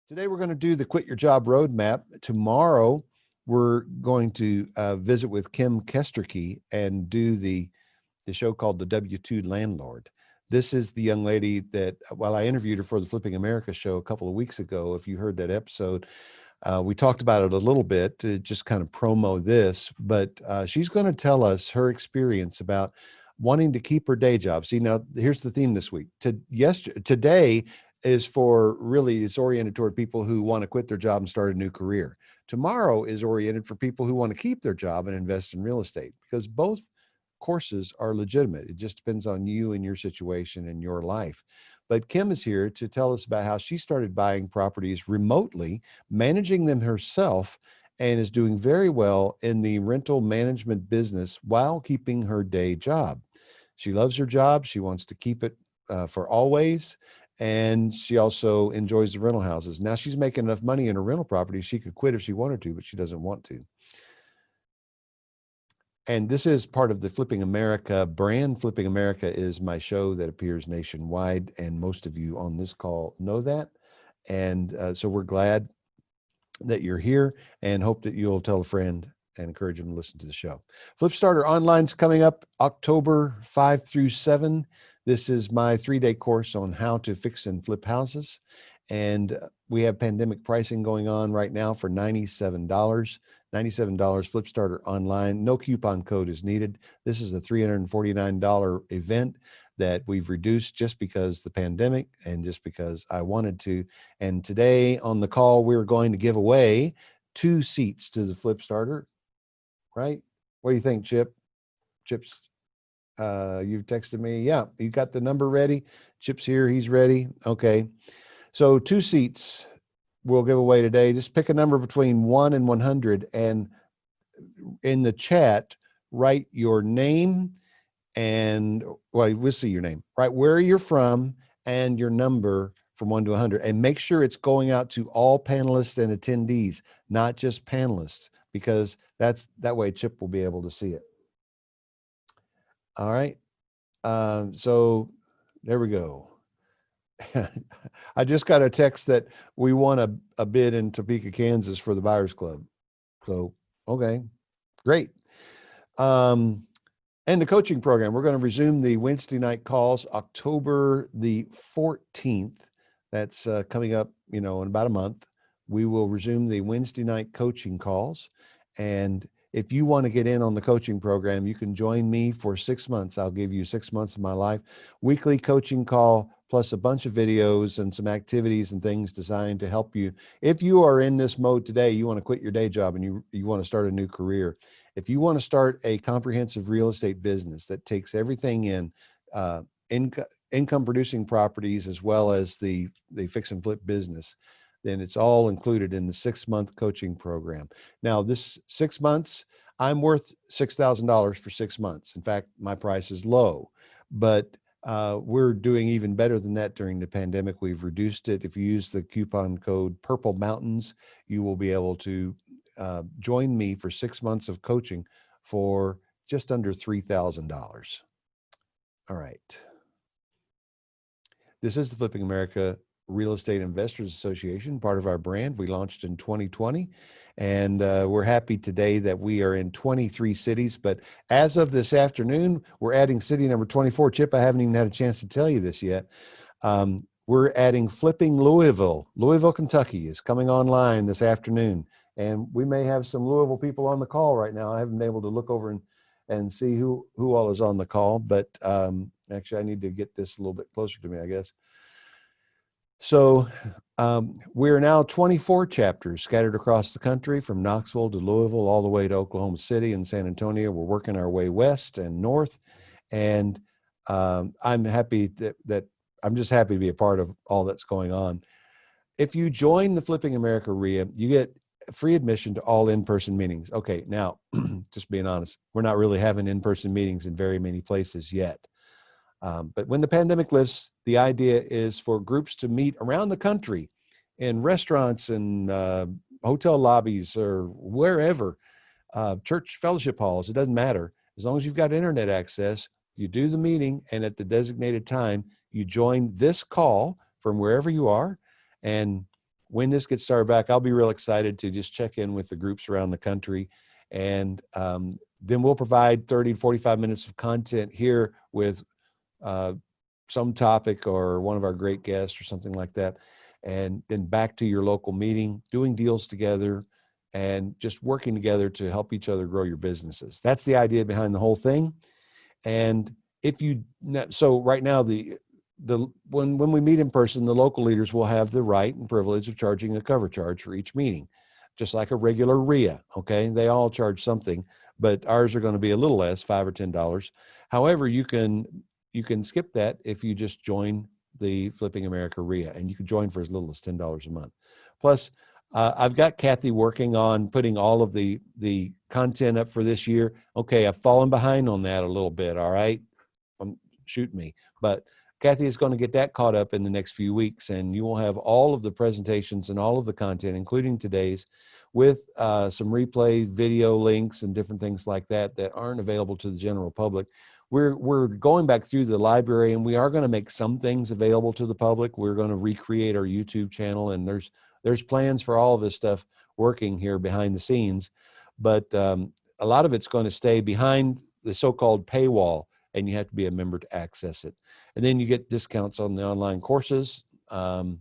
Today, we're going to do the Quit Your Job Roadmap. Tomorrow, we're going to visit with Kim Kesterke and do the show called The W-2 Landlord. This is the young lady that, while I interviewed her for the Flipping America show a couple of weeks ago, if you heard that episode, we talked about it a little bit to just kind of promo this, but she's going to tell us her experience about wanting to keep her day job. See, now here's the theme this week. Today is it's oriented toward people who want to quit their job and start a new career. Tomorrow is oriented for people who want to keep their job and invest in real estate, because both courses are legitimate. It just depends on you and your situation and your life. But Kim is here to tell us about how she started buying properties remotely, managing them herself, and is doing very well in the rental management business while keeping her day job. She loves her job. She wants to keep it for always. And she also enjoys the rental houses. Now she's making enough money in her rental property. She could quit if she wanted to, but she doesn't want to. And this is part of the Flipping America brand. Flipping America is my show that appears nationwide, and most of you on this call know that. And so we're glad that you're here and hope that you'll tell a friend and encourage them to listen to the show. Flip Starter Online's coming up October 5 through 7. This is my 3-day course on how to fix and flip houses. And we have pandemic pricing going on right now for $97. $97 Flip Starter Online. No coupon code is needed. This is a $349 event that we've reduced just because the pandemic and just because I wanted to. And today on the call, we're going to give away 2 seats to the Flip Starter, right? What do you think, Chip? Chip's, you've texted me. Yeah, you got the number ready. Chip's here. He's ready. Okay. So 2 seats we'll give away today. Just pick a number between 1 and 100, and in the chat, write your name and, well, we'll see your name, right? Where you're from and your number from 1 to 100, and make sure it's going out to all panelists and attendees, not just panelists, because that way Chip will be able to see it. All right. So there we go. I just got a text that we won a bid in Topeka, Kansas for the Buyers Club. So, okay, great. And the coaching program, we're going to resume the Wednesday night calls October the 14th. That's coming up, in about a month. We will resume the Wednesday night coaching calls. And if you want to get in on the coaching program, you can join me for 6 months. I'll give you 6 months of my life, weekly coaching call, plus a bunch of videos and some activities and things designed to help you. If you are in this mode today, you want to quit your day job and you want to start a new career. If you want to start a comprehensive real estate business that takes everything in, income producing properties, as well as the fix and flip business, then it's all included in the 6-month coaching program. Now, this 6 months, I'm worth $6,000 for 6 months. In fact, my price is low, but we're doing even better than that during the pandemic. We've reduced it. If you use the coupon code Purple Mountains, you will be able to join me for 6 months of coaching for just under $3,000. All right. This is the Flipping America Real Estate Investors Association, part of our brand. We launched in 2020, and we're happy today that we are in 23 cities. But as of this afternoon, we're adding city number 24. Chip, I haven't even had a chance to tell you this yet. We're adding Flipping Louisville. Louisville, Kentucky is coming online this afternoon. And we may have some Louisville people on the call right now. I haven't been able to look over and see who all is on the call, but actually I need to get this a little bit closer to me, I guess. So we're now 24 chapters scattered across the country, from Knoxville to Louisville, all the way to Oklahoma City and San Antonio. We're working our way west and north. And I'm happy that I'm just happy to be a part of all that's going on. If you join the Flipping America RIA, you get free admission to all in-person meetings. Okay, now, just being honest, we're not really having in-person meetings in very many places yet. But when the pandemic lifts, the idea is for groups to meet around the country in restaurants and hotel lobbies or wherever, church fellowship halls, it doesn't matter. As long as you've got internet access, you do the meeting, and at the designated time, you join this call from wherever you are, and when this gets started back, I'll be real excited to just check in with the groups around the country. And then we'll provide 30 to 45 minutes of content here with some topic or one of our great guests or something like that. And then back to your local meeting, doing deals together and just working together to help each other grow your businesses. That's the idea behind the whole thing. And if you, so right now, when we meet in person, the local leaders will have the right and privilege of charging a cover charge for each meeting, just like a regular RIA. Okay, they all charge something, but ours are going to be a little less, $5 or $10. However, you can skip that if you just join the Flipping America RIA, and you can join for as little as $10 a month. Plus, I've got Kathy working on putting all of the content up for this year. Okay, I've fallen behind on that a little bit. All right, shoot me, but Kathy is going to get that caught up in the next few weeks, and you will have all of the presentations and all of the content, including today's, with some replay video links and different things like that that aren't available to the general public. We're going back through the library, and we are going to make some things available to the public. We're going to recreate our YouTube channel, and there's plans for all of this stuff working here behind the scenes, but a lot of it's going to stay behind the so-called paywall, and you have to be a member to access it. And then you get discounts on the online courses, and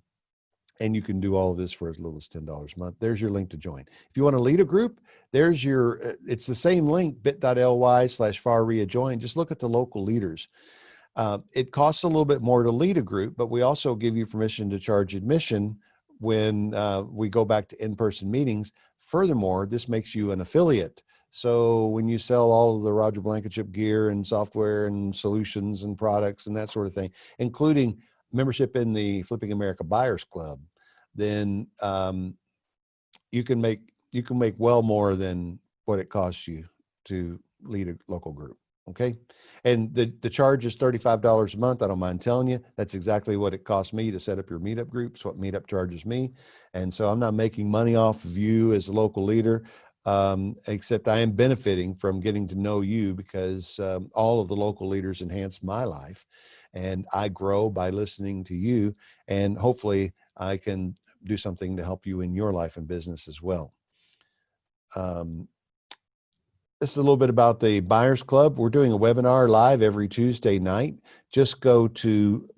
you can do all of this for as little as $10 a month. There's your link to join. If you want to lead a group, there's your, it's the same link, bit.ly/FARRIA join. Just look at the local leaders. It costs a little bit more to lead a group, but we also give you permission to charge admission when we go back to in-person meetings. Furthermore, this makes you an affiliate. So when you sell all of the Roger Blankenship gear and software and solutions and products and that sort of thing, including membership in the Flipping America Buyers Club, then you can make well more than what it costs you to lead a local group. Okay. And the charge is $35 a month. I don't mind telling you, that's exactly what it costs me to set up your meetup groups, what meetup charges me. And so I'm not making money off of you as a local leader, except I am benefiting from getting to know you, because all of the local leaders enhance my life, and I grow by listening to you, and hopefully I can do something to help you in your life and business as well. This is a little bit about the Buyers Club. We're doing a webinar live every Tuesday night. Just go to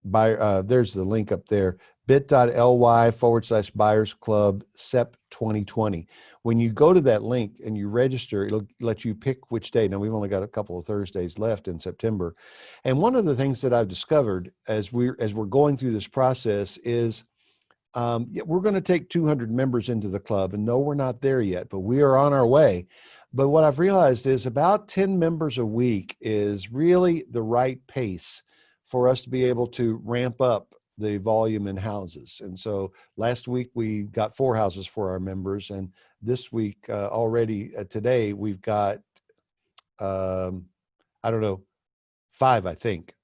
there's the link up there, bit.ly/Buyers Club SEP 2020. When you go to that link and you register, it'll let you pick which day. Now, we've only got a couple of Thursdays left in September. And one of the things that I've discovered as we're going through this process is we're going to take 200 members into the club, and no, we're not there yet, but we are on our way. But what I've realized is about 10 members a week is really the right pace for us to be able to ramp up the volume in houses. And so last week we got 4 houses for our members, and this week already today we've got I don't know, 5, I think.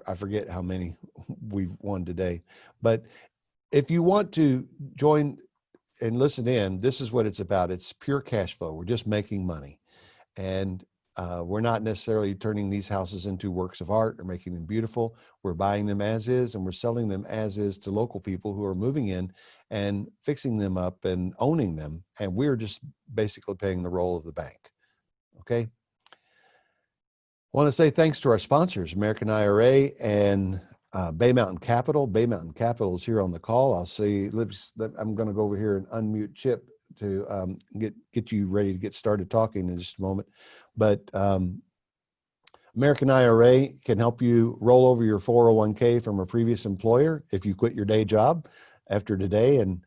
I forget how many we've won today. But if you want to join and listen in, this is what it's about. It's pure cash flow. We're just making money. And we're not necessarily turning these houses into works of art or making them beautiful. We're buying them as is, and we're selling them as is to local people who are moving in and fixing them up and owning them. And we're just basically paying the role of the bank. Okay. I want to say thanks to our sponsors, American IRA and Bay Mountain Capital. Bay Mountain Capital is here on the call. I'll see. I'm going to go over here and unmute Chip to get you ready to get started talking in just a moment. But American IRA can help you roll over your 401k from a previous employer if you quit your day job after today, and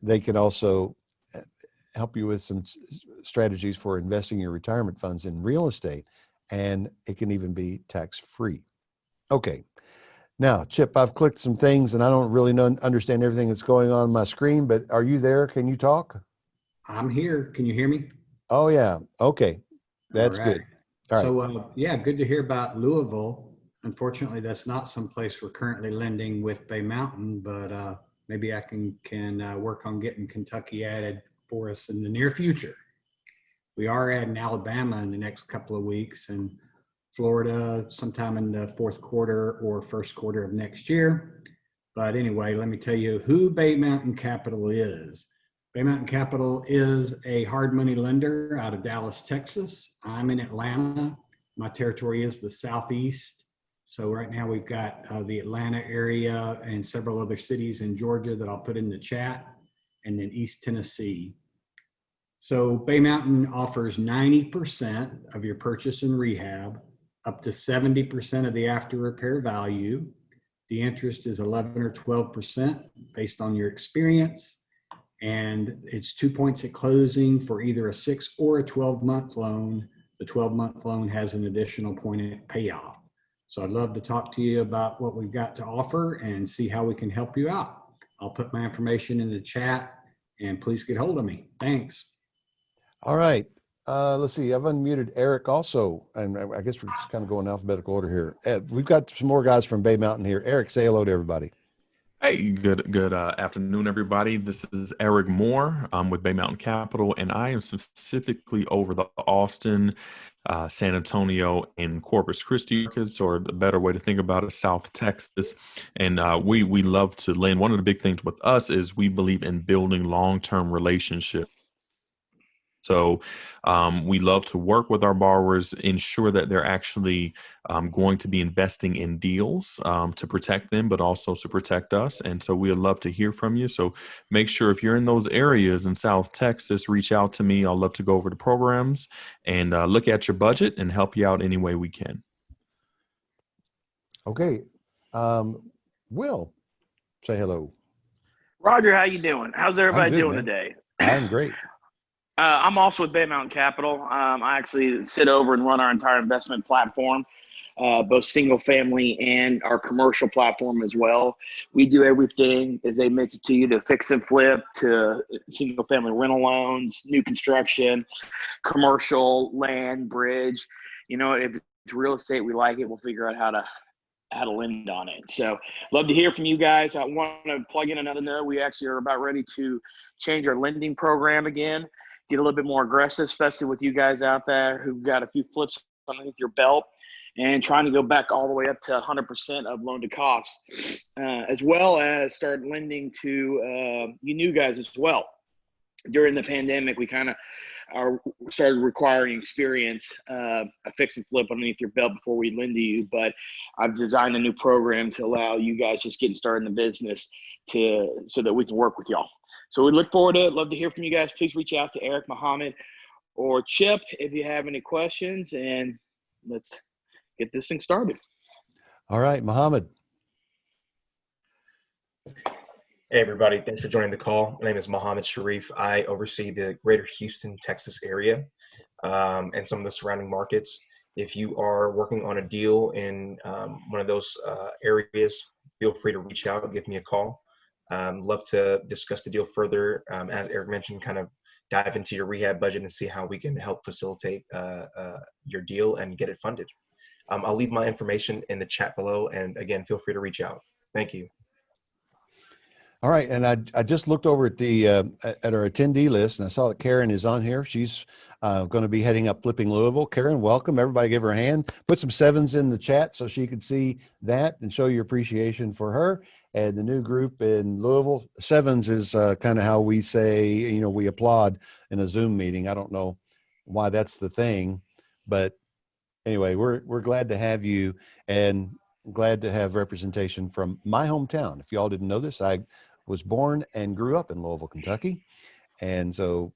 they can also help you with some strategies for investing your retirement funds in real estate, and it can even be tax-free. Okay. Now, Chip, I've clicked some things and I don't really understand everything that's going on my screen, but are you there? Can you talk? I'm here. Can you hear me? Oh, yeah. Okay. That's good. All right. So, yeah, good to hear about Louisville. Unfortunately, that's not someplace we're currently lending with Bay Mountain, but maybe I can work on getting Kentucky added for us in the near future. We are adding Alabama in the next couple of weeks, and Florida sometime in the fourth quarter or first quarter of next year. But anyway, let me tell you who Bay Mountain Capital is. Bay Mountain Capital is a hard money lender out of Dallas, Texas. I'm in Atlanta. My territory is the Southeast. So right now we've got the Atlanta area and several other cities in Georgia that I'll put in the chat, and then East Tennessee. So Bay Mountain offers 90% of your purchase and rehab, up to 70% of the after repair value. The interest is 11 or 12% based on your experience. And it's 2 points at closing for either a 6 or a 12-month loan. The 12-month loan has an additional point at payoff. So I'd love to talk to you about what we've got to offer and see how we can help you out. I'll put my information in the chat, and please get hold of me. Thanks. All right. Let's see. I've unmuted Eric also, and I guess we're just kind of going alphabetical order here. We've got some more guys from Bay Mountain here. Eric, say hello to everybody. Hey, good afternoon, everybody. This is Eric Moore. I'm with Bay Mountain Capital, and I am specifically over the Austin, San Antonio, and Corpus Christi markets, or the better way to think about it, South Texas. And we love to lend. One of the big things with us is we believe in building long-term relationships. So we love to work with our borrowers, ensure that they're actually going to be investing in deals to protect them, but also to protect us. And so we'd love to hear from you. So make sure if you're in those areas in South Texas, reach out to me. I'll love to go over the programs and look at your budget and help you out any way we can. Okay. Will, say hello. Roger, how you doing? How's everybody doing man. today? I'm great. I'm also with Bay Mountain Capital. I actually sit over and run our entire investment platform, both single family and our commercial platform as well. We do everything, as they mentioned to you, to fix and flip, to single family rental loans, new construction, commercial, land, bridge. You know, if it's real estate, we like it. We'll figure out how to lend on it. So love to hear from you guys. I want to plug in another note. We actually are about ready to change our lending program again, get a little bit more aggressive, especially with you guys out there who've got a few flips underneath your belt and trying to go back all the way up to 100% of loan to cost, as well as start lending to you new guys as well. During the pandemic, we kind of started requiring experience, a fix and flip underneath your belt before we lend to you. But I've designed a new program to allow you guys just getting started in the business so that we can work with y'all. So we look forward to it. Love to hear from you guys. Please reach out to Eric, Muhammad, or Chip if you have any questions, and let's get this thing started. All right, Muhammad. Hey, everybody. Thanks for joining the call. My name is Mohammed Sharif. I oversee the greater Houston, Texas area and some of the surrounding markets. If you are working on a deal in one of those areas, feel free to reach out, give me a call. Love to discuss the deal further. As Eric mentioned, kind of dive into your rehab budget and see how we can help facilitate your deal and get it funded. I'll leave my information in the chat below. And again, feel free to reach out. Thank you. All right, and I just looked over at the at our attendee list, and I saw that Karen is on here. She's going to be heading up Flipping Louisville. Karen, welcome. Everybody give her a hand. Put some sevens in the chat so she could see that and show your appreciation for her. And the new group in Louisville, sevens is kind of how we say, you know, we applaud in a Zoom meeting. I don't know why that's the thing, but anyway, we're glad to have you and glad to have representation from my hometown. If y'all didn't know this, I was born and grew up in Louisville, Kentucky. And so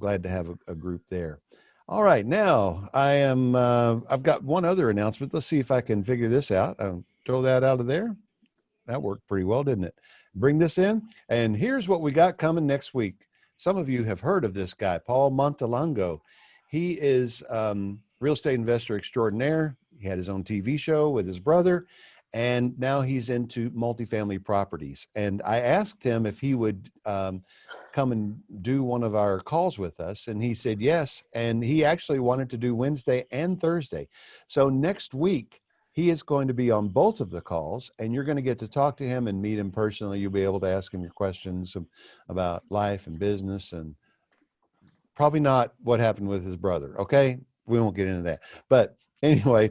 glad to have a group there. All right. Now I've got one other announcement. Let's see if I can figure this out. Throw that out of there. That worked pretty well, didn't it? Bring this in. And here's what we got coming next week. Some of you have heard of this guy, Paul Montalongo. He is real estate investor extraordinaire. He had his own TV show with his brother, and now he's into multifamily properties. And I asked him if he would come and do one of our calls with us, and he said yes. And he actually wanted to do Wednesday and Thursday. So next week, he is going to be on both of the calls, and you're going to get to talk to him and meet him personally. You'll be able to ask him your questions about life and business, and probably not what happened with his brother. Okay. We won't get into that. But anyway,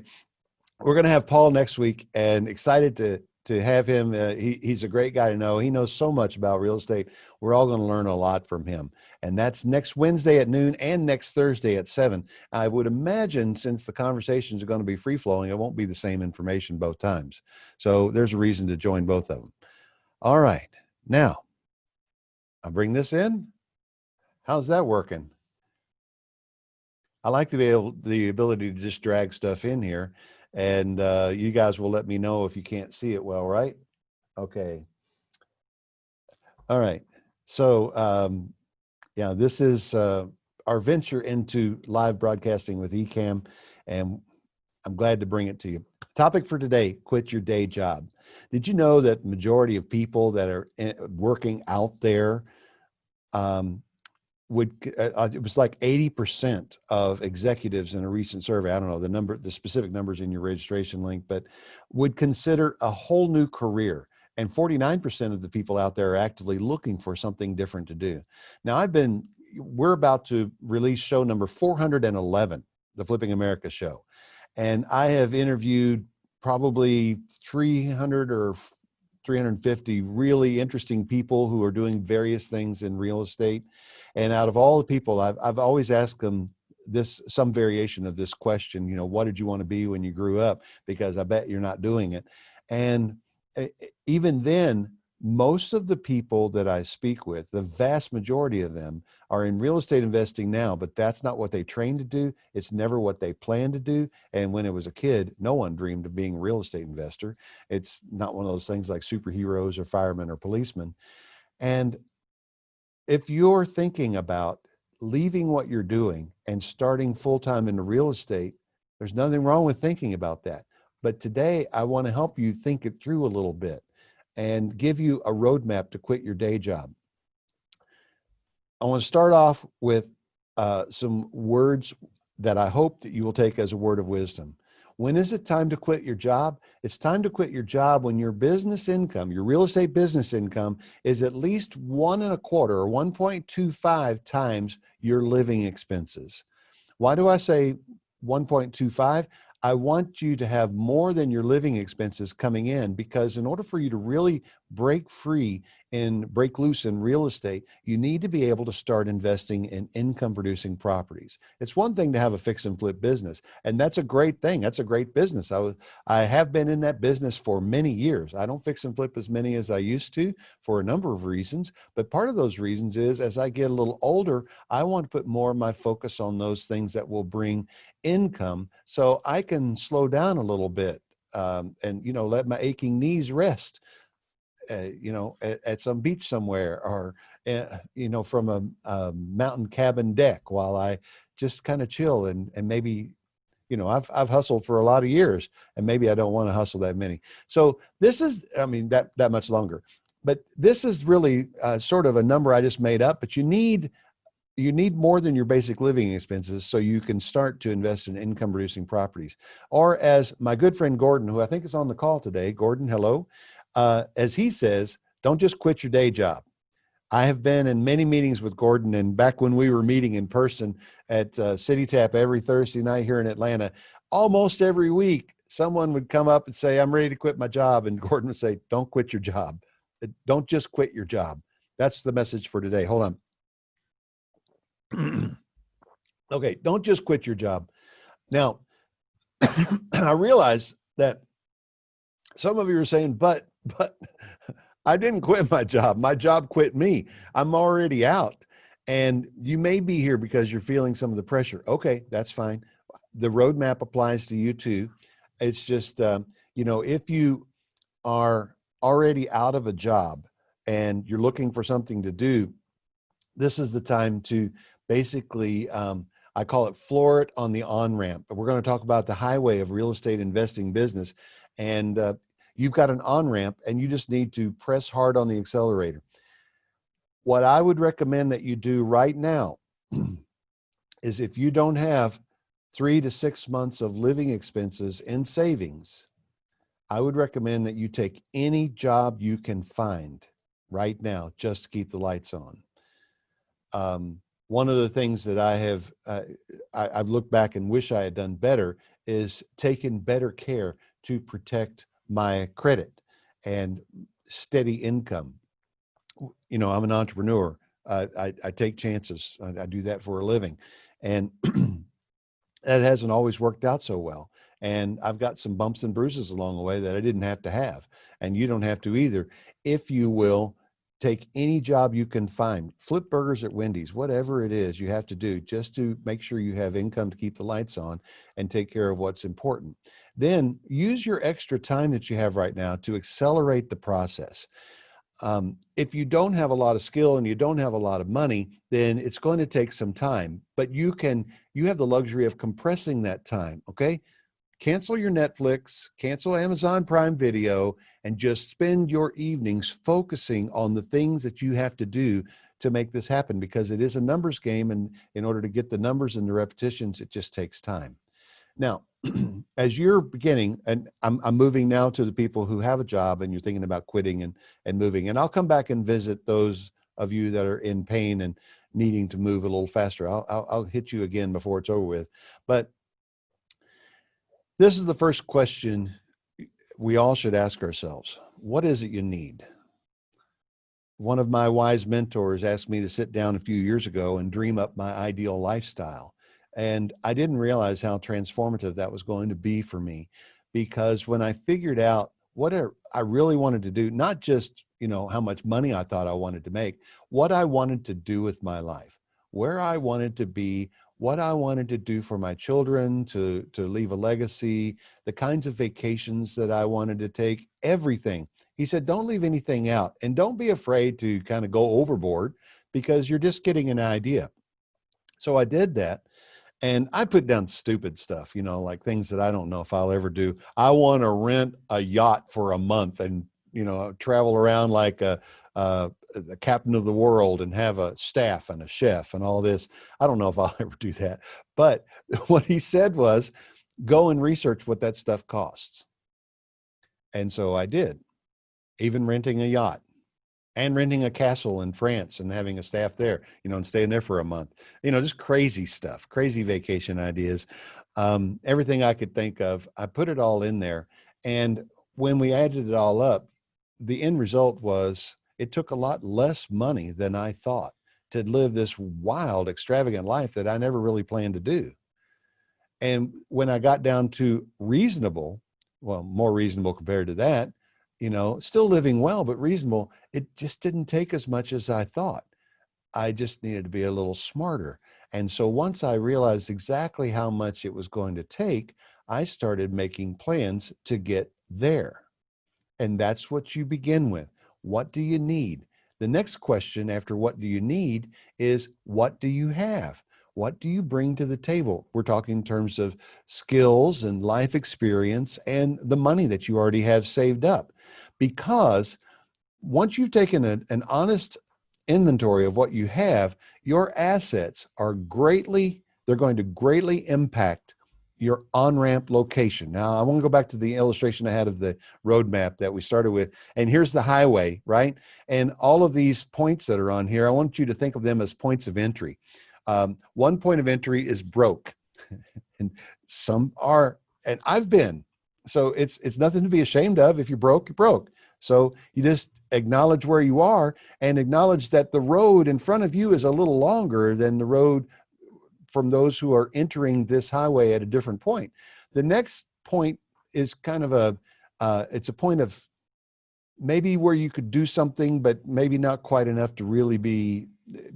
we're going to have Paul next week, and excited to to have him. He's a great guy to know. He knows so much about real estate. We're all going to learn a lot from him. And that's next Wednesday at noon and next Thursday at 7. I would imagine, since the conversations are going to be free flowing, it won't be the same information both times. So there's a reason to join both of them. All right. Now, I'll bring this in. How's that working? I like the ability to just drag stuff in here, and you guys will let me know if you can't see it well, right? Okay. All right. So, yeah, this is our venture into live broadcasting with Ecamm, and I'm glad to bring it to you. Topic for today: quit your day job. Did you know that majority of people that are working out there it was like 80% of executives in a recent survey, I don't know the specific numbers in your registration link, but would consider a whole new career. And 49% of the people out there are actively looking for something different to do. Now, we're about to release show number 411, the Flipping America show. And I have interviewed probably 300 or 350 really interesting people who are doing various things in real estate. And out of all the people, I've always asked them some variation of this question, what did you want to be when you grew up? Because I bet you're not doing it. And even then, most of the people that I speak with, the vast majority of them are in real estate investing now, but that's not what they trained to do. It's never what they planned to do. And when it was a kid, no one dreamed of being a real estate investor. It's not one of those things like superheroes or firemen or policemen. And if you're thinking about leaving what you're doing and starting full-time into real estate, there's nothing wrong with thinking about that. But today, I want to help you think it through a little bit and give you a roadmap to quit your day job. I want to start off with some words that I hope that you will take as a word of wisdom. When is it time to quit your job? It's time to quit your job when your business income, your real estate business income, is at least 1.25 or 1.25 times your living expenses. Why do I say 1.25? I want you to have more than your living expenses coming in, because in order for you to really break loose in real estate, you need to be able to start investing in income producing properties. It's one thing to have a fix and flip business, and that's a great thing. That's a great business. I have been in that business for many years. I don't fix and flip as many as I used to for a number of reasons, but part of those reasons is as I get a little older, I want to put more of my focus on those things that will bring income so I can slow down a little bit and let my aching knees rest at some beach somewhere, or from a mountain cabin deck while I just kind of chill and maybe I've hustled for a lot of years, and maybe I don't want to hustle that many. So this is, that much longer, but this is really sort of a number I just made up, but you need more than your basic living expenses so you can start to invest in income producing properties. Or as my good friend Gordon, who I think is on the call today, Gordon, hello, as he says, don't just quit your day job. I have been in many meetings with Gordon, and back when we were meeting in person at City Tap every Thursday night here in Atlanta, almost every week, someone would come up and say, I'm ready to quit my job. And Gordon would say, don't quit your job. Don't just quit your job. That's the message for today. Hold on. Okay, don't just quit your job. Now, I realize that some of you are saying, but I didn't quit my job. My job quit me. I'm already out. And you may be here because you're feeling some of the pressure. Okay, that's fine. The roadmap applies to you too. It's just, if you are already out of a job and you're looking for something to do, this is the time to basically, I call it floor it on the on-ramp. But we're going to talk about the highway of real estate investing business. And you've got an on-ramp and you just need to press hard on the accelerator. What I would recommend that you do right now is, if you don't have 3 to 6 months of living expenses in savings, I would recommend that you take any job you can find right now just to keep the lights on. One of the things that I've looked back and wish I had done better is taken better care to protect my credit. and steady income. You know, I'm an entrepreneur. I take chances. I do that for a living. And that hasn't always worked out so well. And I've got some bumps and bruises along the way that I didn't have to have. And you don't have to either. If you will take any job you can find, flip burgers at Wendy's, whatever it is you have to do just to make sure you have income to keep the lights on and take care of what's important. Then use your extra time that you have right now to accelerate the process. If you don't have a lot of skill and you don't have a lot of money, then it's going to take some time, but you have the luxury of compressing that time. Okay. Cancel your Netflix, cancel Amazon Prime Video, and just spend your evenings focusing on the things that you have to do to make this happen, because it is a numbers game. And in order to get the numbers and the repetitions, it just takes time. Now, as you're beginning, and I'm moving now to the people who have a job and you're thinking about quitting and moving, and I'll come back and visit those of you that are in pain and needing to move a little faster. I'll hit you again before it's over with. But this is the first question we all should ask ourselves. What is it you need? One of my wise mentors asked me to sit down a few years ago and dream up my ideal lifestyle. And I didn't realize how transformative that was going to be for me, because when I figured out what I really wanted to do, not just, how much money I thought I wanted to make, what I wanted to do with my life, where I wanted to be, what I wanted to do for my children, to leave a legacy, the kinds of vacations that I wanted to take, everything. He said, don't leave anything out, and don't be afraid to kind of go overboard, because you're just getting an idea. So I did that. And I put down stupid stuff, like things that I don't know if I'll ever do. I want to rent a yacht for a month and, travel around like the captain of the world and have a staff and a chef and all this. I don't know if I'll ever do that. But what he said was, go and research what that stuff costs. And so I did, even renting a yacht. And renting a castle in France and having a staff there, and staying there for a month, just crazy stuff, crazy vacation ideas. Everything I could think of, I put it all in there. And when we added it all up, the end result was it took a lot less money than I thought to live this wild, extravagant life that I never really planned to do. And when I got down to reasonable, well, more reasonable compared to that, still living well, but reasonable, it just didn't take as much as I thought. I just needed to be a little smarter. And so once I realized exactly how much it was going to take, I started making plans to get there. And that's what you begin with. What do you need? The next question after what do you need is, what do you have? What do you bring to the table? We're talking in terms of skills and life experience and the money that you already have saved up. Because once you've taken an honest inventory of what you have, your assets are they're going to greatly impact your on-ramp location. Now, I want to go back to the illustration I had of the roadmap that we started with. And here's the highway, right? And all of these points that are on here, I want you to think of them as points of entry. One point of entry is broke. And some are, and I've been. So it's nothing to be ashamed of. If you're broke, you're broke. So you just acknowledge where you are and acknowledge that the road in front of you is a little longer than the road from those who are entering this highway at a different point. The next point is kind of it's a point of maybe where you could do something, but maybe not quite enough to really be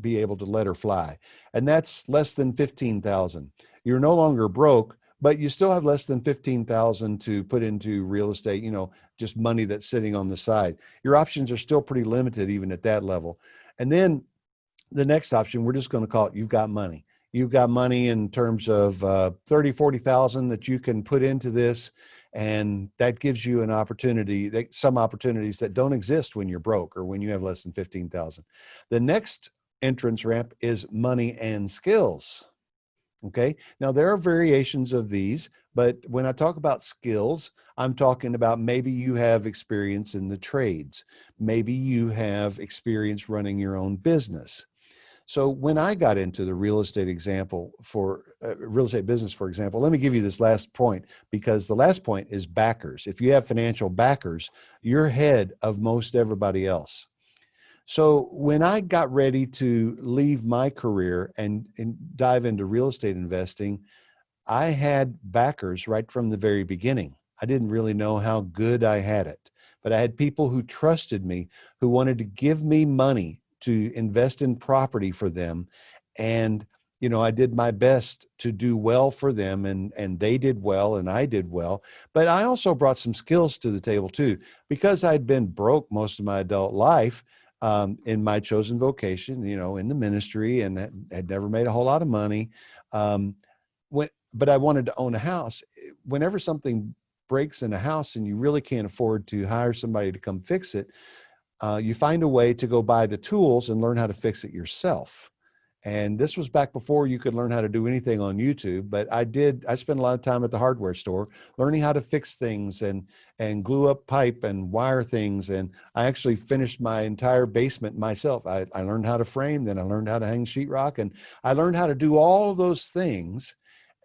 able to let her fly. And that's less than 15,000. You're no longer broke, but you still have less than 15,000 to put into real estate, just money that's sitting on the side. Your options are still pretty limited even at that level. And then the next option, we're just going to call it, you've got money. You've got money in terms of 30, 40,000 that you can put into this. And that gives you an opportunity, some opportunities that don't exist when you're broke or when you have less than 15,000. The next entrance ramp is money and skills. Okay. Now there are variations of these, but when I talk about skills, I'm talking about maybe you have experience in the trades. Maybe you have experience running your own business. So when I got into the real estate example for real estate business, for example, let me give you this last point, because the last point is backers. If you have financial backers, you're ahead of most everybody else. So when I got ready to leave my career and dive into real estate investing, I had backers right from the very beginning. I didn't really know how good I had it, but I had people who trusted me, who wanted to give me money to invest in property for them. And, you know, I did my best to do well for them, and they did well and I did well. But I also brought some skills to the table too, because I'd been broke most of my adult life. In my chosen vocation, you know, in the ministry, and had never made a whole lot of money. Um, but I wanted to own a house. Whenever something breaks in a house and you really can't afford to hire somebody to come fix it, you find a way to go buy the tools and learn how to fix it yourself. And this was back before you could learn how to do anything on YouTube, but I spent a lot of time at the hardware store learning how to fix things and glue up pipe and wire things. And I actually finished my entire basement myself. I learned how to frame, then I learned how to hang sheetrock, and I learned how to do all of those things.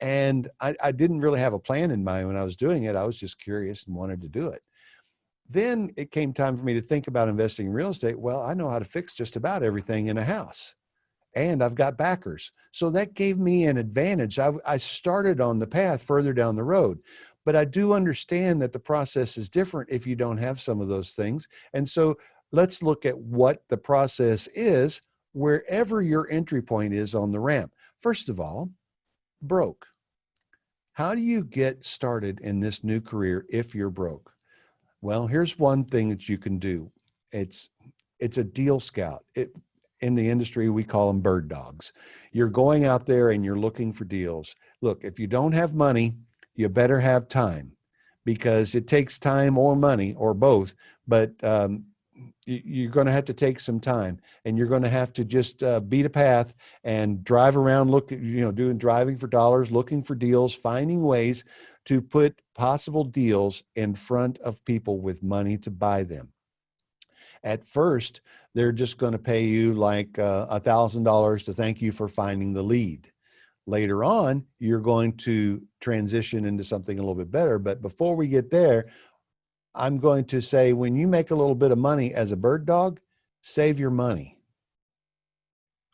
And I didn't really have a plan in mind when I was doing it. I was just curious and wanted to do it. Then it came time for me to think about investing in real estate. Well, I know how to fix just about everything in a house, and I've got backers. So that gave me an advantage. I started on the path further down the road, but I do understand that the process is different if you don't have some of those things. And so let's look at what the process is wherever your entry point is on the ramp. First of all, broke. How do you get started in this new career if you're broke? Well, here's one thing that you can do. It's a deal scout. In the industry, we call them bird dogs. You're going out there and you're looking for deals. Look, if you don't have money, you better have time, because it takes time or money or both. But you're going to have to take some time, and you're going to have to just beat a path and drive around, doing driving for dollars, looking for deals, finding ways to put possible deals in front of people with money to buy them. At first, they're just going to pay you like $1,000 to thank you for finding the lead. Later on, you're going to transition into something a little bit better. But before we get there, I'm going to say, when you make a little bit of money as a bird dog, save your money.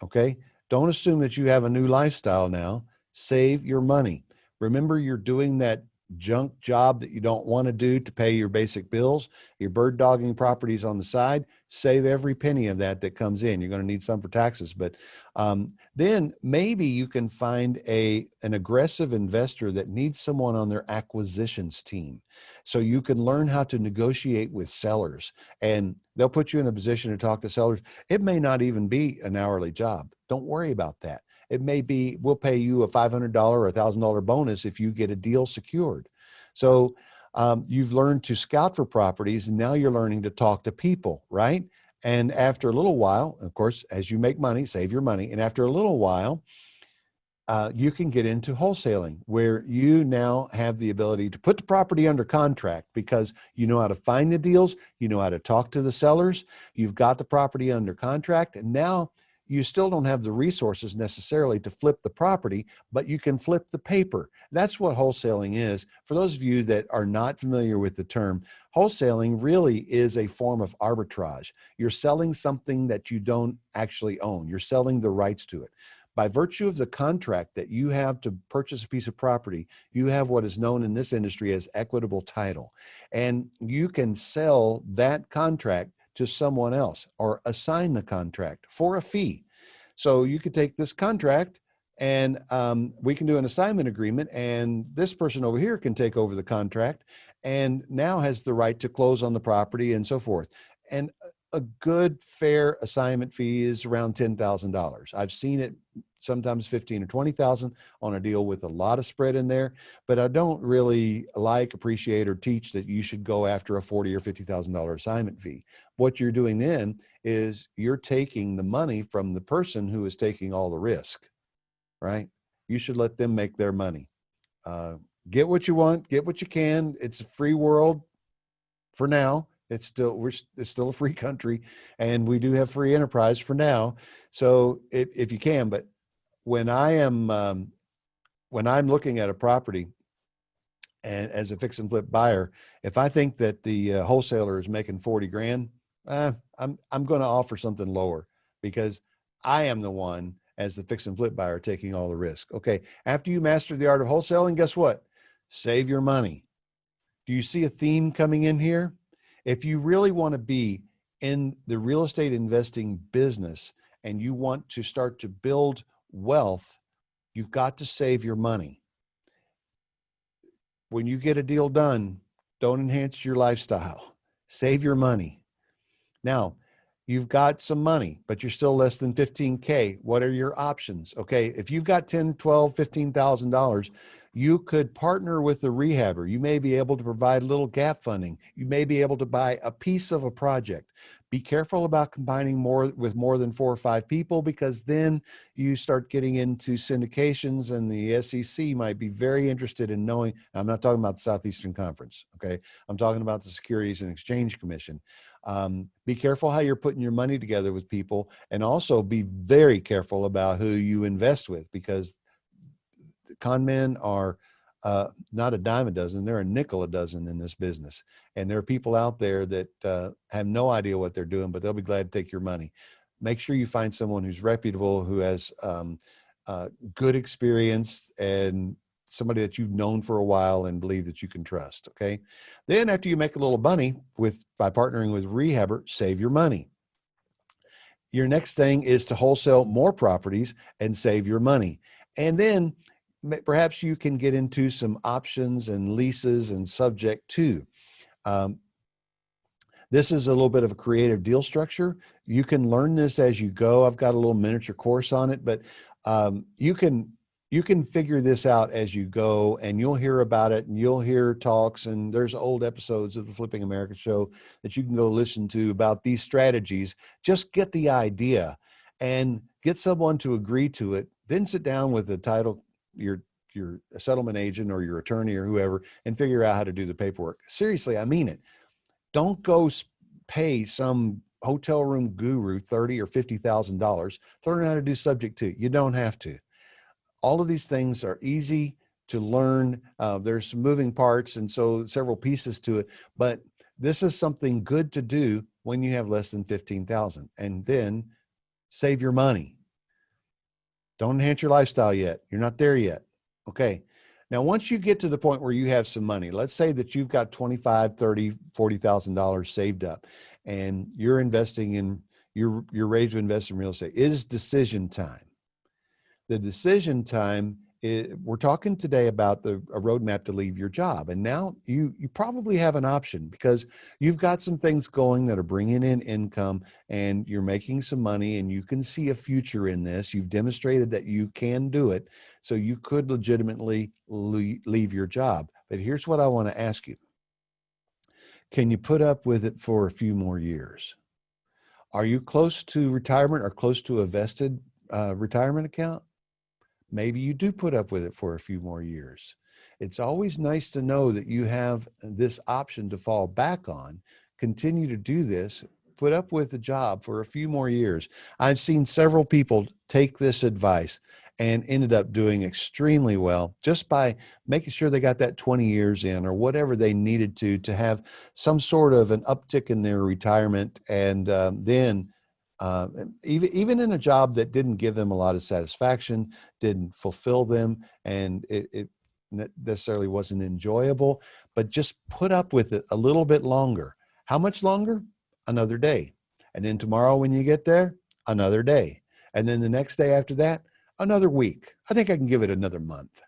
Okay? Don't assume that you have a new lifestyle now. Save your money. Remember, you're doing that junk job that you don't want to do to pay your basic bills, your bird dogging properties on the side. Save every penny of that comes in. You're going to need some for taxes, but then maybe you can find an aggressive investor that needs someone on their acquisitions team, so you can learn how to negotiate with sellers, and they'll put you in a position to talk to sellers. It may not even be an hourly job. Don't worry about that. It may be, we'll pay you a $500 or $1,000 bonus if you get a deal secured. So you've learned to scout for properties, and now you're learning to talk to people, right? And after a little while, of course, as you make money, save your money. And after a little while, you can get into wholesaling, where you now have the ability to put the property under contract, because you know how to find the deals, you know how to talk to the sellers, you've got the property under contract, and now you still don't have the resources necessarily to flip the property, but you can flip the paper. That's what wholesaling is. For those of you that are not familiar with the term, wholesaling really is a form of arbitrage. You're selling something that you don't actually own. You're selling the rights to it. By virtue of the contract that you have to purchase a piece of property, you have what is known in this industry as equitable title. And you can sell that contract to someone else, or assign the contract for a fee. So you could take this contract, and we can do an assignment agreement, and this person over here can take over the contract and now has the right to close on the property and so forth. And a good, fair assignment fee is around $10,000. I've seen it sometimes 15 or 20,000 on a deal with a lot of spread in there, but I don't really appreciate, or teach that you should go after a $40,000 or $50,000 assignment fee. What you're doing then is you're taking the money from the person who is taking all the risk, right? You should let them make their money. Get what you want, get what you can. It's a free world for now. It's still a free country, and we do have free enterprise for now. So if you can, but when when I'm looking at a property and as a fix and flip buyer, if I think that the wholesaler is making 40 grand, I'm going to offer something lower because I am the one as the fix and flip buyer taking all the risk. Okay. After you master the art of wholesaling, guess what? Save your money. Do you see a theme coming in here? If you really want to be in the real estate investing business and you want to start to build wealth, you've got to save your money. When you get a deal done, don't enhance your lifestyle. Save your money. Now, you've got some money, but you're still less than 15K. What are your options? Okay, if you've got 10, 12, $15,000, you could partner with the rehabber. You may be able to provide a little gap funding. You may be able to buy a piece of a project. Be careful about combining more with more than 4 or 5 people, because then you start getting into syndications, and the SEC might be very interested in knowing. I'm not talking about the Southeastern Conference, okay? I'm talking about the Securities and Exchange Commission. Be careful how you're putting your money together with people, and also be very careful about who you invest with, because con men are not a dime a dozen, they're a nickel a dozen in this business. And there are people out there that have no idea what they're doing, but they'll be glad to take your money. Make sure you find someone who's reputable, who has good experience, and somebody that you've known for a while and believe that you can trust. Okay. Then after you make a little money by partnering with rehabber, save your money. Your next thing is to wholesale more properties and save your money. And then perhaps you can get into some options and leases and subject to. This is a little bit of a creative deal structure. You can learn this as you go. I've got a little miniature course on it, but you can figure this out as you go, and you'll hear about it, and you'll hear talks, and there's old episodes of the Flipping America show that you can go listen to about these strategies. Just get the idea and get someone to agree to it. Then sit down with the title, your settlement agent or your attorney or whoever, and figure out how to do the paperwork. Seriously, I mean it. Don't go pay some hotel room guru $30,000 or $50,000 to learn how to do subject to. You don't have to. All of these things are easy to learn. There's some moving parts, and so several pieces to it, but this is something good to do when you have less than 15,000, and then save your money. Don't enhance your lifestyle yet. You're not there yet. Okay. Now, once you get to the point where you have some money, let's say that you've got $25,000, $30,000, $40,000 saved up, and you're investing in, you're ready to invest in real estate. It is decision time. The decision time is, we're talking today about a roadmap to leave your job. And now you probably have an option, because you've got some things going that are bringing in income, and you're making some money, and you can see a future in this. You've demonstrated that you can do it. So you could legitimately leave your job. But here's what I want to ask you. Can you put up with it for a few more years? Are you close to retirement or close to a vested retirement account? Maybe you do put up with it for a few more years. It's always nice to know that you have this option to fall back on. Continue to do this, put up with the job for a few more years. I've seen several people take this advice and ended up doing extremely well just by making sure they got that 20 years in, or whatever they needed to have some sort of an uptick in their retirement. And then even in a job that didn't give them a lot of satisfaction, didn't fulfill them, and it necessarily wasn't enjoyable, but just put up with it a little bit longer. How much longer? Another day. And then tomorrow when you get there, another day. And then the next day after that, another week. I think I can give it another month.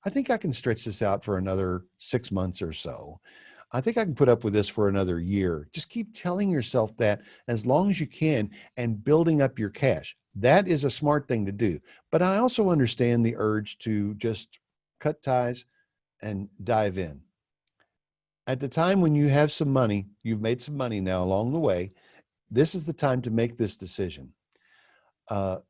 I think I can stretch this out for another 6 months or so. I think I can put up with this for another year. Just keep telling yourself that as long as you can, and building up your cash. That is a smart thing to do. But I also understand the urge to just cut ties and dive in. At the time when you have some money, you've made some money now along the way, this is the time to make this decision.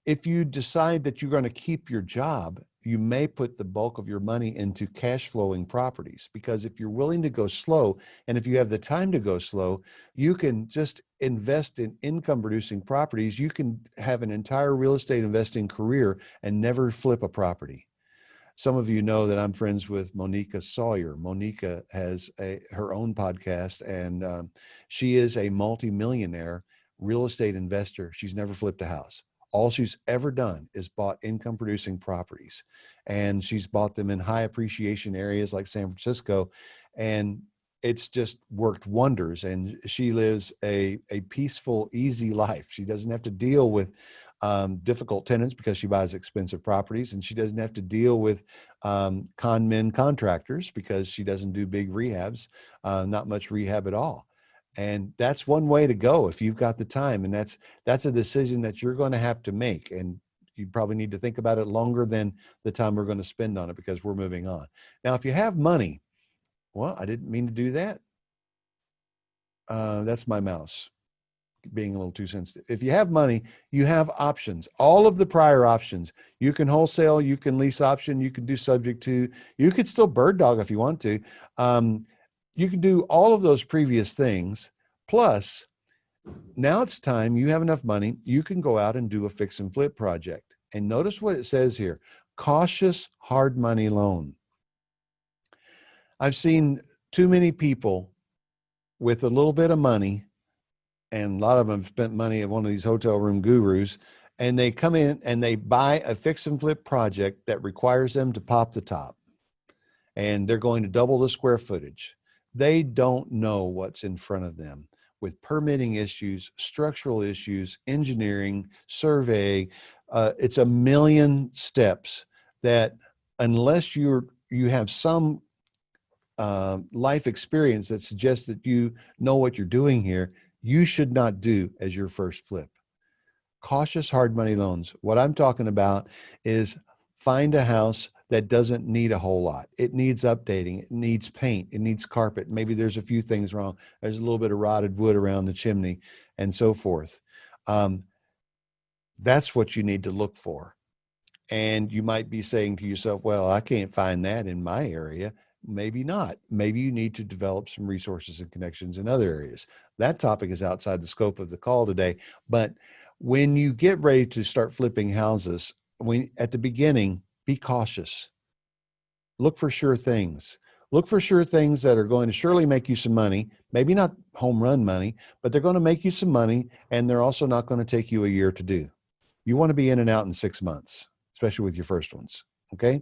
If you decide that you're going to keep your job, you may put the bulk of your money into cash flowing properties, because if you're willing to go slow and if you have the time to go slow, you can just invest in income producing properties. You can have an entire real estate investing career and never flip a property. Some of you know that I'm friends with Monica Sawyer. Monica has her own podcast, and she is a multimillionaire real estate investor. She's never flipped a house. All she's ever done is bought income producing properties, and she's bought them in high appreciation areas like San Francisco, and it's just worked wonders. And she lives a peaceful, easy life. She doesn't have to deal with difficult tenants because she buys expensive properties, and she doesn't have to deal with con men contractors because she doesn't do big rehabs, not much rehab at all. And that's one way to go if you've got the time. And that's a decision that you're going to have to make. And you probably need to think about it longer than the time we're going to spend on it, because we're moving on. Now, if you have money, well, I didn't mean to do that. That's my mouse being a little too sensitive. If you have money, you have options. All of the prior options. You can wholesale, you can lease option, you can do subject to, you could still bird dog if you want to. You can do all of those previous things. Plus, now it's time, you have enough money, you can go out and do a fix and flip project. And notice what it says here: cautious hard money loan. I've seen too many people with a little bit of money, and a lot of them spent money at one of these hotel room gurus, and they come in and they buy a fix and flip project that requires them to pop the top, and they're going to double the square footage. They don't know what's in front of them with permitting issues, structural issues, engineering, survey. It's a million steps that, unless you have some life experience that suggests that you know what you're doing here, you should not do as your first flip. Cautious hard money loans. What I'm talking about is find a house that doesn't need a whole lot. It needs updating. It needs paint. It needs carpet. Maybe there's a few things wrong. There's a little bit of rotted wood around the chimney and so forth. That's what you need to look for. And you might be saying to yourself, well, I can't find that in my area. Maybe not. Maybe you need to develop some resources and connections in other areas. That topic is outside the scope of the call today. But when you get ready to start flipping houses, at the beginning, be cautious. Look for sure things. Look for sure things that are going to surely make you some money. Maybe not home run money, but they're going to make you some money, and they're also not going to take you a year to do. You want to be in and out in 6 months, especially with your first ones. Okay.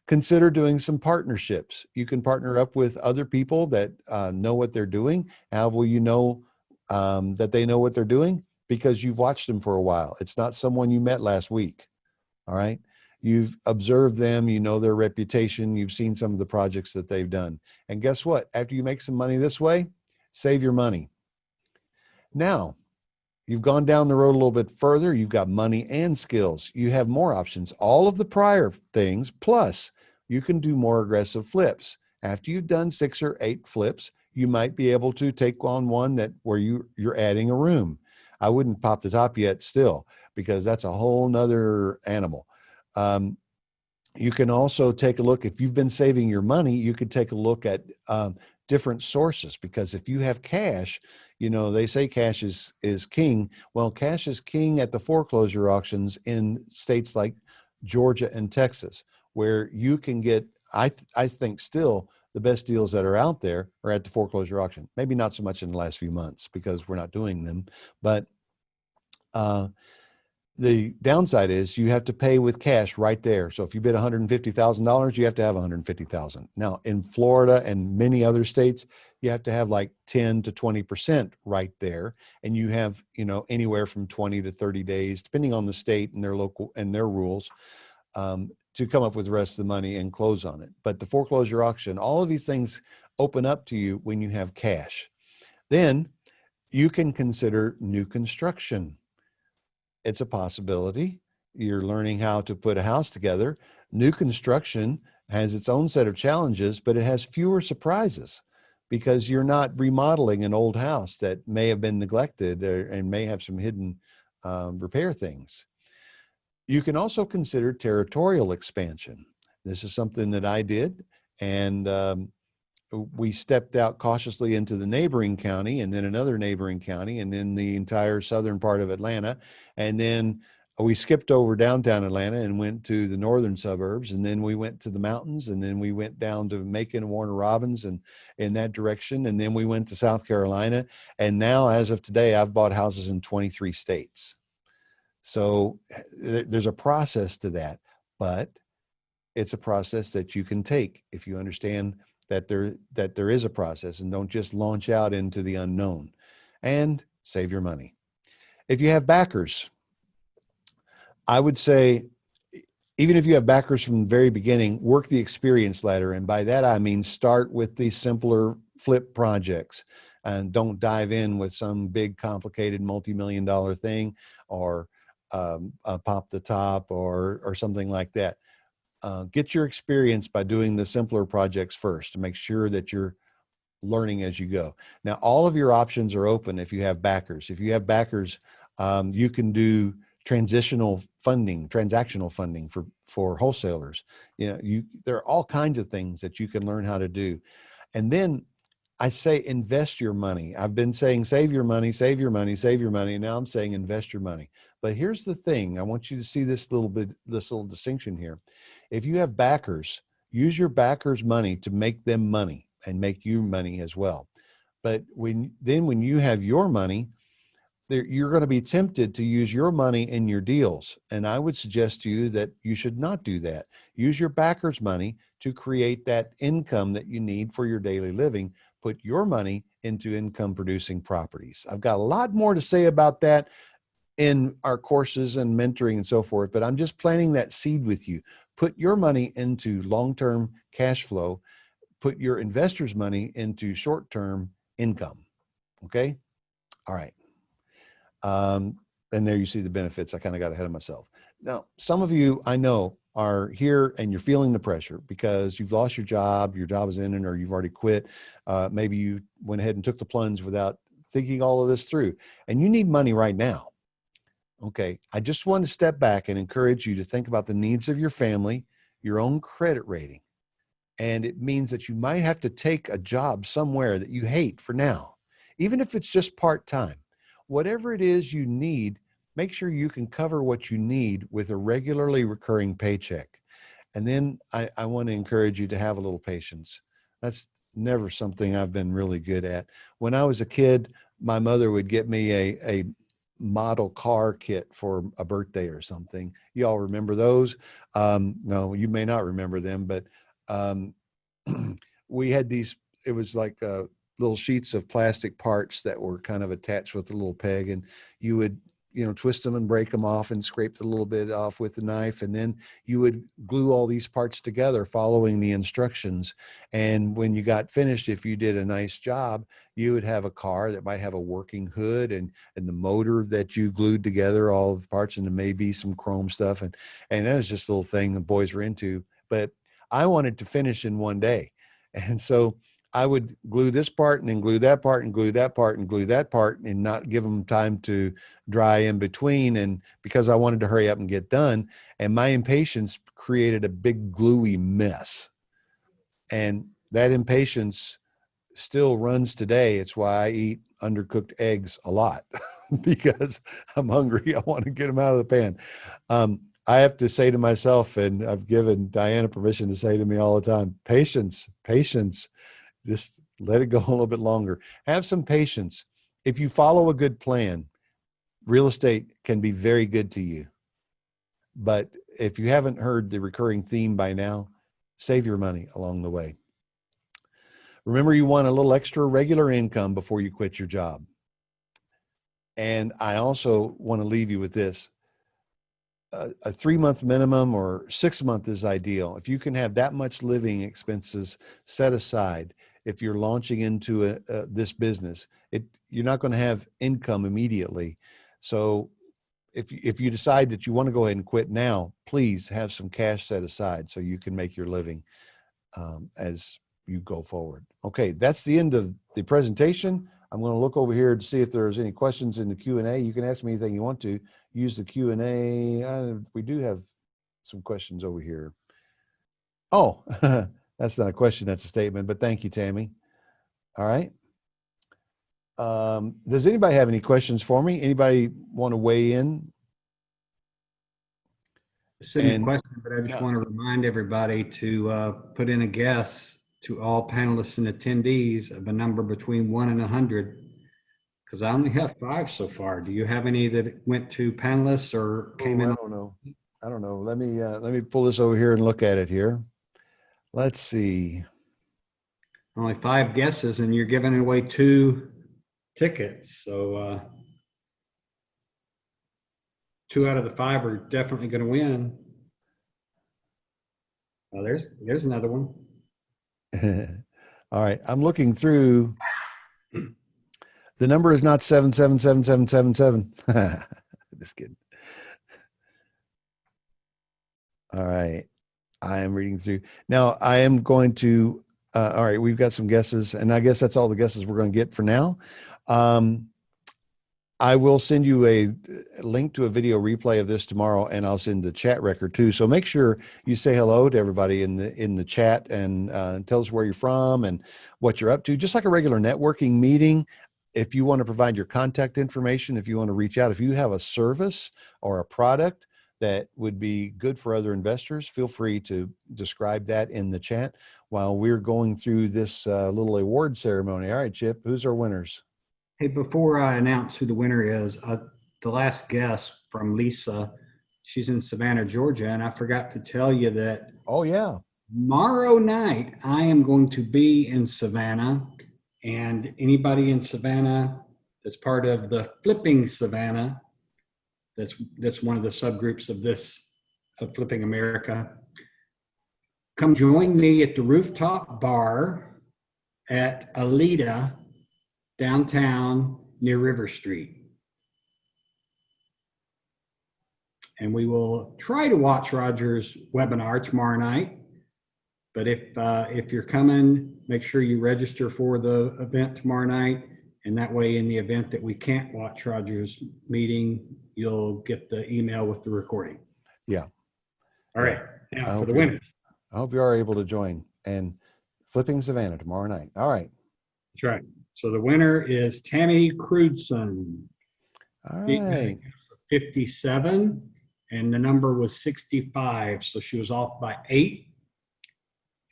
Consider doing some partnerships. You can partner up with other people that know what they're doing. How will you know that they know what they're doing? Because you've watched them for a while. It's not someone you met last week. All right. You've observed them. You know their reputation. You've seen some of the projects that they've done. And guess what? After you make some money this way, save your money. Now, you've gone down the road a little bit further. You've got money and skills. You have more options. All of the prior things, plus you can do more aggressive flips. After you've done 6 or 8 flips, you might be able to take on one where you're adding a room. I wouldn't pop the top yet still, because that's a whole nother animal. You can also take a look, if you've been saving your money, you could take a look at different sources, because if you have cash, they say cash is king. Well, cash is king at the foreclosure auctions in states like Georgia and Texas, where you can get, I think still the best deals that are out there are at the foreclosure auction. Maybe not so much in the last few months because we're not doing them, but the downside is you have to pay with cash right there. So if you bid $150,000, you have to have $150,000. Now in Florida and many other states, you have to have like 10 to 20% right there. And you have, anywhere from 20 to 30 days, depending on the state and their local and their rules, to come up with the rest of the money and close on it. But the foreclosure auction, all of these things open up to you when you have cash. Then you can consider new construction. It's a possibility. You're learning how to put a house together. New construction has its own set of challenges, but it has fewer surprises because you're not remodeling an old house that may have been neglected and may have some hidden repair things. You can also consider territorial expansion. This is something that I did, and we stepped out cautiously into the neighboring county, and then another neighboring county, and then the entire southern part of Atlanta. And then we skipped over downtown Atlanta and went to the northern suburbs, and then we went to the mountains, and then we went down to Macon and Warner Robins and in that direction. And then we went to South Carolina. And now, as of today, I've bought houses in 23 states. So there's a process to that, but it's a process that you can take if you understand that there is a process, and don't just launch out into the unknown, and save your money. If you have backers, I would say, even if you have backers from the very beginning, work the experience ladder. And by that, I mean, start with the simpler flip projects and don't dive in with some big, complicated, multi-million-dollar thing, or pop the top or something like that. Get your experience by doing the simpler projects first to make sure that you're learning as you go. Now, all of your options are open if you have backers. If you have backers, you can do transactional funding for wholesalers. There are all kinds of things that you can learn how to do. And then I say invest your money. I've been saying save your money, save your money, save your money. And now I'm saying invest your money. But here's the thing. I want you to see this little distinction here. If you have backers, use your backers' money to make them money and make you money as well. But when you have your money, you're going to be tempted to use your money in your deals. And I would suggest to you that you should not do that. Use your backers' money to create that income that you need for your daily living. Put your money into income producing properties. I've got a lot more to say about that in our courses and mentoring and so forth, but I'm just planting that seed with you. Put your money into long-term cash flow. Put your investors' money into short-term income. Okay? All right. And there you see the benefits. I kind of got ahead of myself. Now, some of you I know are here and you're feeling the pressure because you've lost your job is ending, or you've already quit. Maybe you went ahead and took the plunge without thinking all of this through, and you need money right now. Okay, I just want to step back and encourage you to think about the needs of your family, your own credit rating. And it means that you might have to take a job somewhere that you hate for now, even if it's just part-time. Whatever it is you need, make sure you can cover what you need with a regularly recurring paycheck. And then I want to encourage you to have a little patience. That's never something I've been really good at. When I was a kid, my mother would get me a model car kit for a birthday or something. You all remember those? No, you may not remember them, but we had these, it was like little sheets of plastic parts that were kind of attached with a little peg, and you would, twist them and break them off and scrape the little bit off with the knife. And then you would glue all these parts together following the instructions. And when you got finished, if you did a nice job, you would have a car that might have a working hood and the motor that you glued together, all of the parts, and there may be some chrome stuff. And that was just a little thing the boys were into. But I wanted to finish in one day. And so I would glue this part and then glue that part and glue that part and glue that part and not give them time to dry in between. And because I wanted to hurry up and get done, and my impatience created a big gluey mess. And that impatience still runs today. It's why I eat undercooked eggs a lot because I'm hungry. I want to get them out of the pan. I have to say to myself, and I've given Diana permission to say to me all the time, patience, patience. Just let it go a little bit longer. Have some patience. If you follow a good plan, real estate can be very good to you. But if you haven't heard the recurring theme by now, save your money along the way. Remember, you want a little extra regular income before you quit your job. And I also want to leave you with this. A 3-month minimum or 6-month is ideal. If you can have that much living expenses set aside, if you're launching into this business, you're not going to have income immediately. So if you decide that you want to go ahead and quit now, please have some cash set aside so you can make your living as you go forward. Okay, that's the end of the presentation. I'm going to look over here to see if there's any questions in the Q&A. You can ask me anything you want to. Use the Q&A. We do have some questions over here. Oh, that's not a question, that's a statement, but thank you, Tammy. All right. Does anybody have any questions for me? Anybody want to weigh in? Same question, but I just want to remind everybody to put in a guess to all panelists and attendees of a number between 1 and 100, because I only have 5 so far. Do you have any that went to panelists or came in? I don't know. I don't know. Let me pull this over here and look at it here. Let's see. Only 5 guesses, and you're giving away 2 tickets. So 2 out of the 5 are definitely going to win. Oh, there's another one. All right. I'm looking through. The number is not 777777. Just kidding. All right. I am reading through. Now I am going to, all right, we've got some guesses, and I guess that's all the guesses we're going to get for now. I will send you a link to a video replay of this tomorrow, and I'll send the chat record too. So make sure you say hello to everybody in the chat and tell us where you're from and what you're up to, just like a regular networking meeting. If you want to provide your contact information, if you want to reach out, if you have a service or a product that would be good for other investors, feel free to describe that in the chat while we're going through this little award ceremony. All right, Chip, who's our winners? Hey, before I announce who the winner is, the last guess from Lisa, she's in Savannah, Georgia, and I forgot to tell you that. Oh, yeah. Tomorrow night, I am going to be in Savannah, and anybody in Savannah that's part of the Flipping Savannah, that's one of the subgroups of Flipping America, come join me at the rooftop bar at Alita, downtown near River Street. And we will try to watch Roger's webinar tomorrow night. But if you're coming, make sure you register for the event tomorrow night. And that way, in the event that we can't watch Roger's meeting, you'll get the email with the recording. Yeah. All right. Now for the winners. I hope you are able to join. And Flipping Savannah tomorrow night. All right. That's right. So the winner is Tammy Crudson. All right. 57, and the number was 65, so she was off by 8.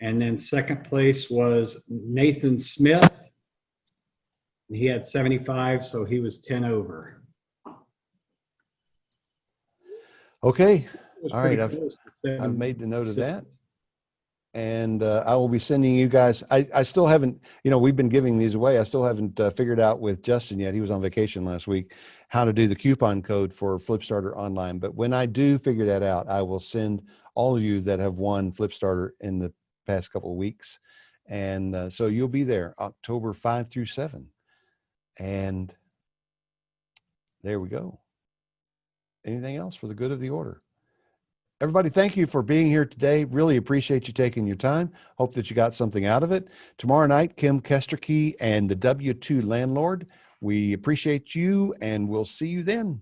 And then second place was Nathan Smith. He had 75, so he was 10 over. Okay. All right. I've made the note of that. And I will be sending you guys, I still haven't, we've been giving these away. I still haven't figured out with Justin yet. He was on vacation last week, how to do the coupon code for Flipstarter Online. But when I do figure that out, I will send all of you that have won Flipstarter in the past couple of weeks. And so you'll be there October 5 through 7. And there we go. Anything else for the good of the order? Everybody, thank you for being here today. Really appreciate you taking your time. Hope that you got something out of it. Tomorrow night, Kim Kesterkey and the W2 Landlord. We appreciate you, and we'll see you then.